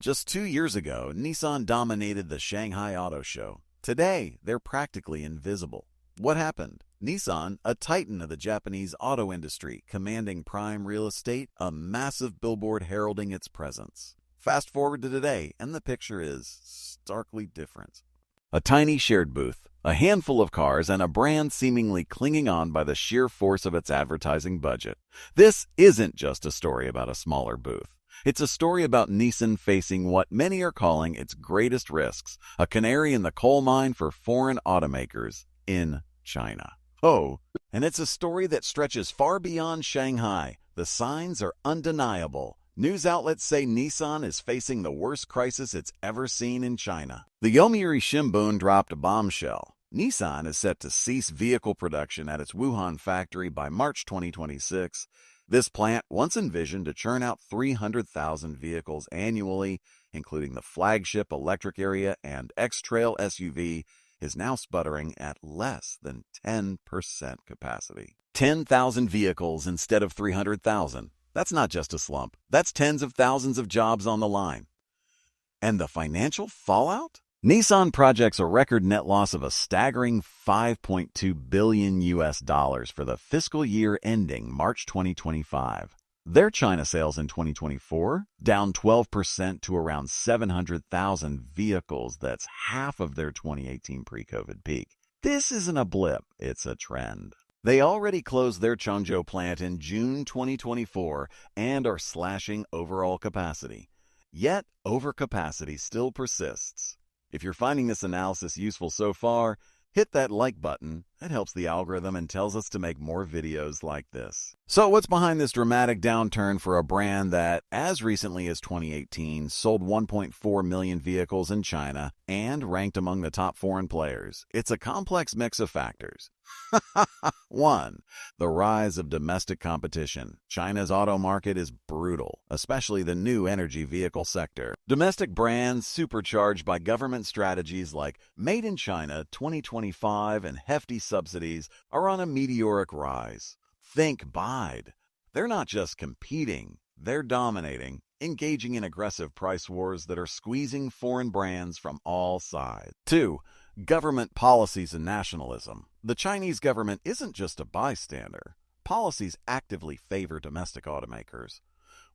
Just 2 years ago, Nissan dominated the Shanghai Auto Show. Today, they're practically invisible. What happened? Nissan, a titan of the Japanese auto industry, commanding prime real estate, a massive billboard heralding its presence. Fast forward to today, and the picture is starkly different. A tiny shared booth, a handful of cars, and a brand seemingly clinging on by the sheer force of its advertising budget. This isn't just a story about a smaller booth. It's a story about Nissan facing what many are calling its greatest risks, a canary in the coal mine for foreign automakers in China. Oh, and it's a story that stretches far beyond Shanghai. The signs are undeniable. News outlets say Nissan is facing the worst crisis it's ever seen in China. The Yomiuri Shimbun dropped a bombshell. Nissan is set to cease vehicle production at its Wuhan factory by March 2026. This plant, once envisioned to churn out 300,000 vehicles annually, including the flagship electric area and X-Trail SUV, is now sputtering at less than 10% capacity. 10,000 vehicles instead of 300,000. That's not just a slump. That's tens of thousands of jobs on the line. And the financial fallout? Nissan projects a record net loss of a staggering $5.2 billion for the fiscal year ending March 2025. Their China sales in 2024 down 12% to around 700,000 vehicles. That's half of their 2018 pre-COVID peak. This isn't a blip, it's a trend. They already closed their Changzhou plant in June 2024 and are slashing overall capacity. Yet, overcapacity still persists. If you're finding this analysis useful so far, hit that like button. It helps the algorithm and tells us to make more videos like this. So what's behind this dramatic downturn for a brand that, as recently as 2018, sold 1.4 million vehicles in China and ranked among the top foreign players? It's a complex mix of factors. 1. The rise of domestic competition. China's auto market is brutal, especially the new energy vehicle sector. Domestic brands, supercharged by government strategies like Made in China 2025 and hefty subsidies, are on a meteoric rise. Think Bide. They're not just competing, they're dominating, engaging in aggressive price wars that are squeezing foreign brands from all sides. 2. Government policies and nationalism. The Chinese government isn't just a bystander. Policies actively favor domestic automakers.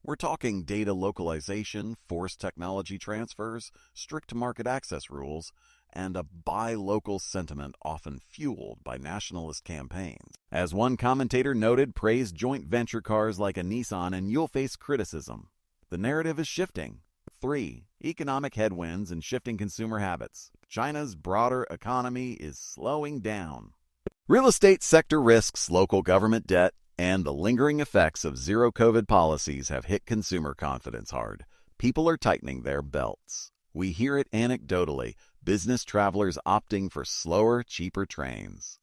We're talking data localization, forced technology transfers, strict market access rules, and a buy local sentiment often fueled by nationalist campaigns. As one commentator noted, praise joint venture cars like a Nissan and you'll face criticism. The narrative is shifting. 3. Economic headwinds and shifting consumer habits. China's broader economy is slowing down. Real estate sector risks, local government debt, and the lingering effects of zero-COVID policies have hit consumer confidence hard. People are tightening their belts. We hear it anecdotally, business travelers opting for slower, cheaper trains.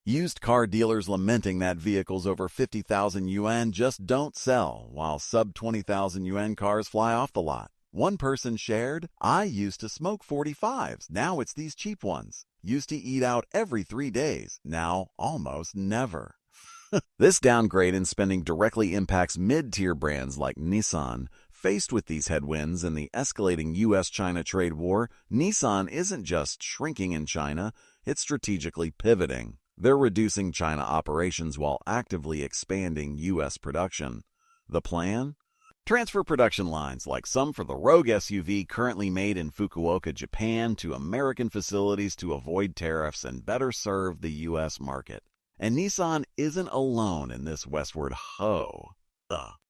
Used car dealers lamenting that vehicles over 50,000 yuan just don't sell, while sub-20,000 yuan cars fly off the lot. One person shared, "I used to smoke 45s, now it's these cheap ones. Used to eat out every 3 days, now almost never." This downgrade in spending directly impacts mid-tier brands like Nissan. Faced with these headwinds and the escalating U.S.-China trade war, Nissan isn't just shrinking in China, it's strategically pivoting. They're reducing China operations while actively expanding U.S. production. The plan? Transfer production lines, like some for the Rogue SUV currently made in Fukuoka, Japan, to American facilities to avoid tariffs and better serve the U.S. market. And Nissan isn't alone in this westward hoe.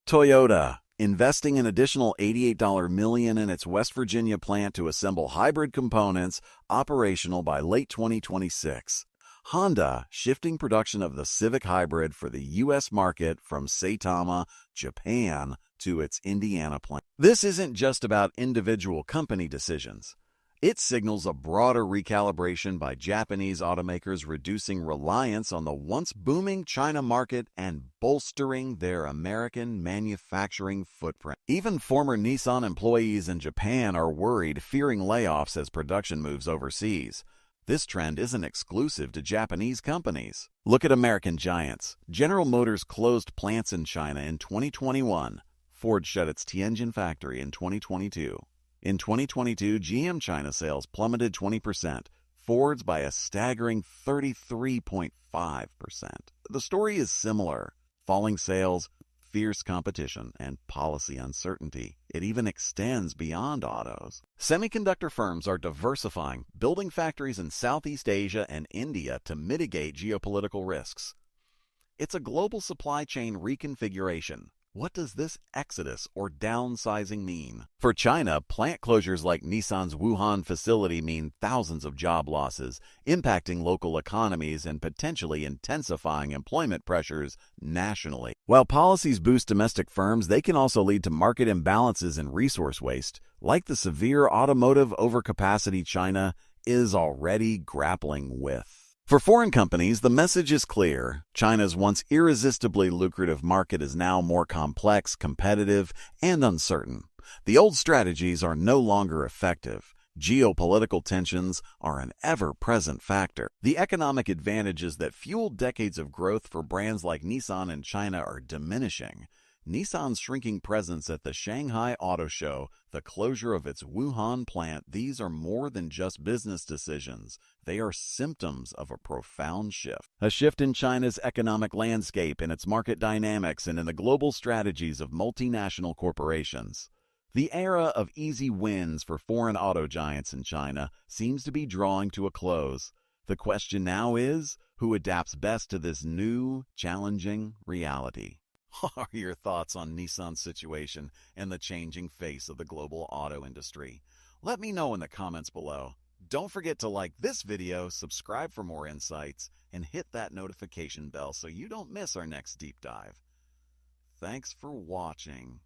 Toyota, investing an additional $88 million in its West Virginia plant to assemble hybrid components, operational by late 2026. Honda, shifting production of the Civic Hybrid for the U.S. market from Saitama, Japan, to its Indiana plant. This isn't just about individual company decisions. It signals a broader recalibration by Japanese automakers, reducing reliance on the once booming China market and bolstering their American manufacturing footprint. Even former Nissan employees in Japan are worried, fearing layoffs as production moves overseas. This trend isn't exclusive to Japanese companies. Look at American giants. General Motors closed plants in China in 2021. Ford shut its Tianjin factory in 2022. In 2022, GM China sales plummeted 20%, Ford's by a staggering 33.5%. The story is similar: falling sales, fierce competition, and policy uncertainty. It even extends beyond autos. Semiconductor firms are diversifying, building factories in Southeast Asia and India to mitigate geopolitical risks. It's a global supply chain reconfiguration. What does this exodus or downsizing mean? For China, plant closures like Nissan's Wuhan facility mean thousands of job losses, impacting local economies and potentially intensifying employment pressures nationally. While policies boost domestic firms, they can also lead to market imbalances and resource waste, like the severe automotive overcapacity China is already grappling with. For foreign companies, the message is clear. China's once irresistibly lucrative market is now more complex, competitive, and uncertain. The old strategies are no longer effective. Geopolitical tensions are an ever-present factor. The economic advantages that fueled decades of growth for brands like Nissan in China are diminishing. Nissan's shrinking presence at the Shanghai Auto Show, the closure of its Wuhan plant, these are more than just business decisions. They are symptoms of a profound shift. A shift in China's economic landscape, in its market dynamics, and in the global strategies of multinational corporations. The era of easy wins for foreign auto giants in China seems to be drawing to a close. The question now is, who adapts best to this new, challenging reality? What are your thoughts on Nissan's situation and the changing face of the global auto industry? Let me know in the comments below. Don't forget to like this video, subscribe for more insights, and hit that notification bell so you don't miss our next deep dive. Thanks for watching.